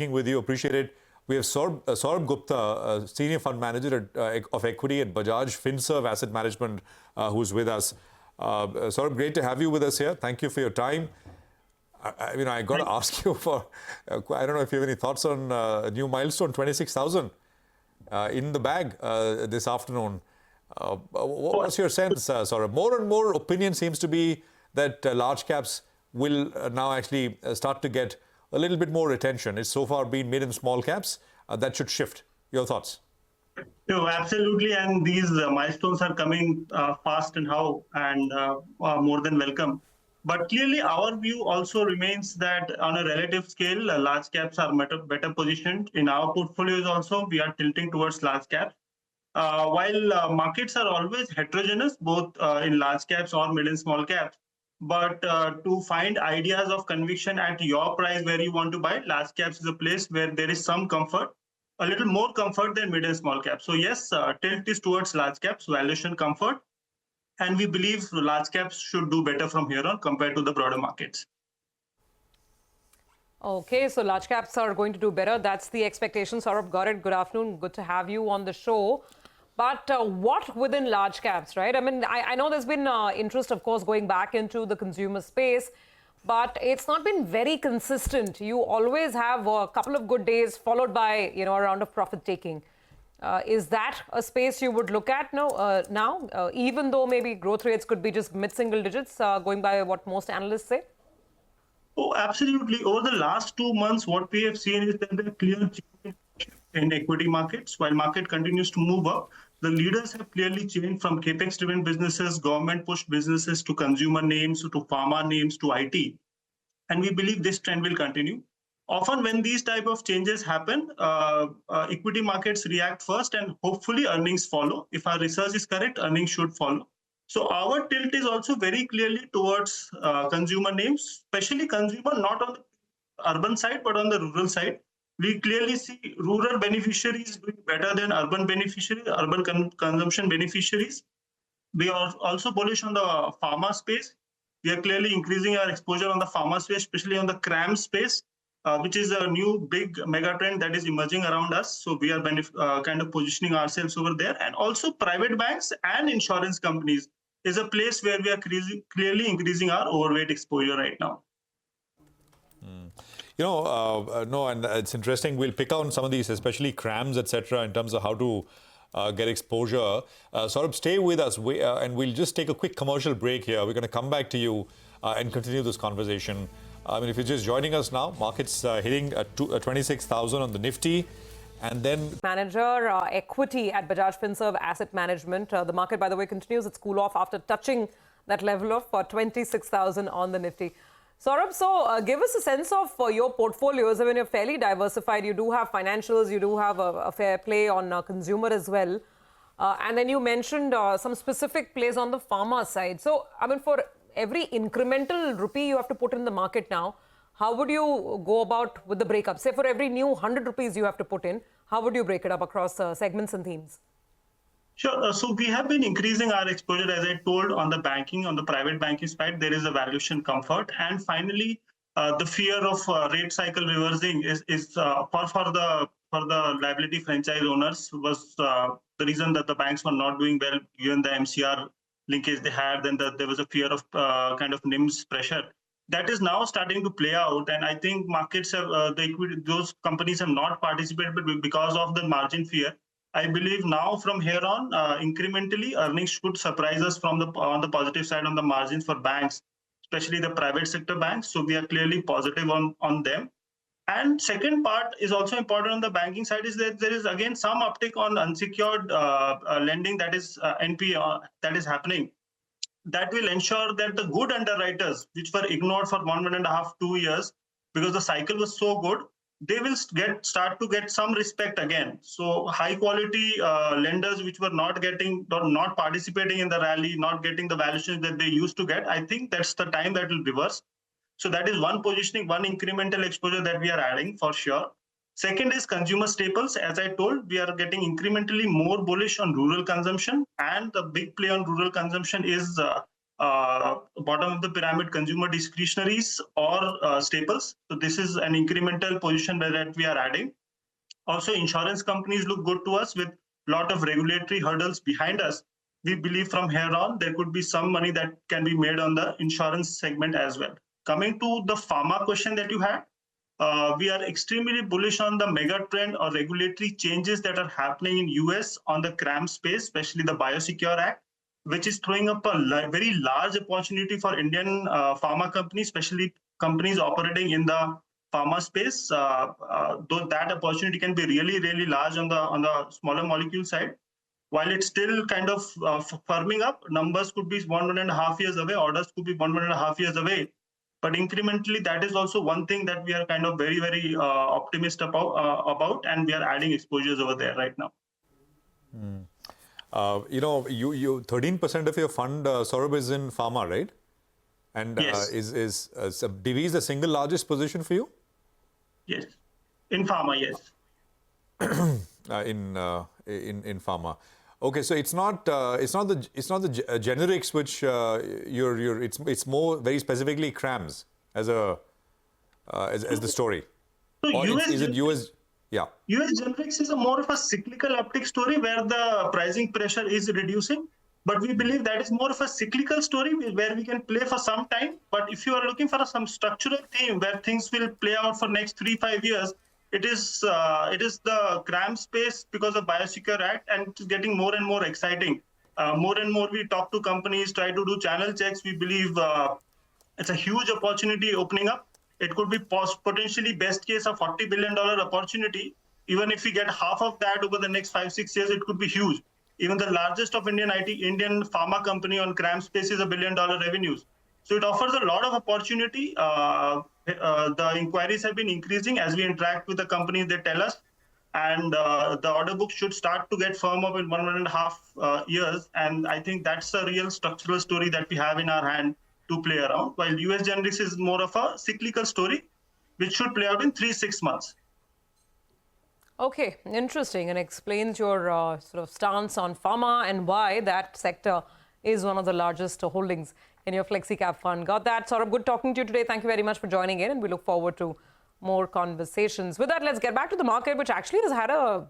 speaking with you. Appreciate it. We have Saurabh Gupta, Senior Fund Manager of Equity at Bajaj Finserv Asset Management, who's with us. Saurabh, great to have you with us here. Thank you for your time. I got to ask you for, I don't know if you have any thoughts on a new milestone, 26,000 in the bag this afternoon. What's your sense, Saurabh? More and more opinion seems to be that large caps will now actually start to get a little bit more attention. It's so far been mid and small caps. That should shift. Your thoughts? No, absolutely. And these milestones are coming fast and more than welcome. But clearly, our view also remains that on a relative scale, large caps are better positioned. In our portfolios also, we are tilting towards large caps. While markets are always heterogeneous, both in large caps or mid and small caps, but to find ideas of conviction at your price where you want to buy, large caps is a place where there is some comfort, a little more comfort than mid and small caps. So yes, tilt is towards large caps, valuation comfort, and we believe large caps should do better from here on compared to the broader markets. Okay, so large caps are going to do better. That's the expectation. Saurabh, got it. Good afternoon. Good to have you on the show. But what within large caps, right? I mean, I know there's been interest, of course, going back into the consumer space, but it's not been very consistent. You always have a couple of good days followed by, a round of profit taking. Is that a space you would look at now, even though maybe growth rates could be just mid-single digits, going by what most analysts say? Oh, absolutely. Over the last 2 months, what we have seen is that there are clear changes in equity markets. While market continues to move up, the leaders have clearly changed from capex-driven businesses, government-pushed businesses to consumer names, to pharma names, to IT. And we believe this trend will continue. Often when these type of changes happen, equity markets react first and hopefully earnings follow. If our research is correct, earnings should follow. So our tilt is also very clearly towards consumer names, especially consumer, not on the urban side, but on the rural side. We clearly see rural beneficiaries doing better than urban beneficiaries, urban consumption beneficiaries. We are also bullish on the pharma space. We are clearly increasing our exposure on the pharma space, especially on the CRAM space, which is a new big mega trend that is emerging around us. So we are kind of positioning ourselves over there. And also private banks and insurance companies is a place where we are clearly increasing our overweight exposure right now. No, and it's interesting. We'll pick on some of these, especially CRAMs, etc., in terms of how to get exposure. Saurabh, stay with us, and we'll just take a quick commercial break here. We're going to come back to you and continue this conversation. I mean, if you're just joining us now, markets hitting 26,000 on the Nifty. And then manager equity at Bajaj Finserv Asset Management. The market, by the way, continues its cool off after touching that level of 26,000 on the Nifty. Saurabh, so give us a sense of your portfolios. I mean, you're fairly diversified. You do have financials. You do have a fair play on consumer as well. And then you mentioned some specific plays on the pharma side. So, I mean, for every incremental rupee you have to put in the market now, how would you go about with the breakup? Say for every new 100 rupees you have to put in, how would you break it up across segments and themes? Sure. So we have been increasing our exposure, as I told, on the banking, on the private banking side. There is a valuation comfort. And finally, the fear of rate cycle reversing is for the liability franchise owners was the reason that the banks were not doing well given the MCR linkage they had. Then there was a fear of kind of NIMS pressure. That is now starting to play out, and I think markets have those companies have not participated because of the margin fear. I believe now from here on, incrementally, earnings should surprise us on the positive side on the margins for banks, especially the private sector banks. So we are clearly positive on them. And second part is also important on the banking side is that there is again some uptick on unsecured lending, that is NPA, that is happening. That will ensure that the good underwriters, which were ignored for 1.5, 2 years, because the cycle was so good, they will start to get some respect again. So high quality lenders which were not getting or not participating in the rally, not getting the valuations that they used to get, I think that's the time that will reverse. So that is one positioning, one incremental exposure that we are adding for sure. Second is consumer staples. As I told, we are getting incrementally more bullish on rural consumption, and the big play on rural consumption is bottom of the pyramid consumer discretionaries or staples. So this is an incremental position that we are adding. Also, insurance companies look good to us with a lot of regulatory hurdles behind us. We believe from here on, there could be some money that can be made on the insurance segment as well. Coming to the pharma question that you had, we are extremely bullish on the mega trend or regulatory changes that are happening in US on the CRAM space, especially the Biosecure Act, which is throwing up a very large opportunity for Indian pharma companies, especially companies operating in the pharma space. Though that opportunity can be really, really large on the smaller molecule side. While it's still kind of firming up, numbers could be 1.5 years away, orders could be 1.5 years away. But incrementally, that is also one thing that we are kind of very, very optimistic about, and we are adding exposures over there right now. You 13% of your fund, Saurabh, is in pharma, right? And Yes. Is Divi the single largest position for you? Yes, in pharma, yes. In pharma. Okay, so it's not the generics which it's more very specifically CRAMS as the story. So Or is it US? Yeah. US generics is a more of a cyclical uptick story where the pricing pressure is reducing. But we believe that is more of a cyclical story where we can play for some time. But if you are looking for some structural theme where things will play out for next 3-5 years, it is the CRAM space because of Biosecure Act, and it's getting more and more exciting. More and more we talk to companies, try to do channel checks. We believe it's a huge opportunity opening up. It could be potentially best case a $40 billion opportunity. Even if we get half of that over the next 5-6 years, it could be huge. Even the largest of Indian pharma company on CRAM space is $1 billion revenues. So it offers a lot of opportunity. The inquiries have been increasing as we interact with the companies. They tell us, and the order book should start to get firm up in 1.5 years. And I think that's a real structural story that we have in our hand to play around. While US generics is more of a cyclical story, which should play out in 3-6 months. Okay, interesting, and explains your sort of stance on pharma and why that sector is one of the largest holdings in your FlexiCap fund. Got that. Saurabh, good talking to you today. Thank you very much for joining in, and we look forward to more conversations. With that, let's get back to the market, which actually has had a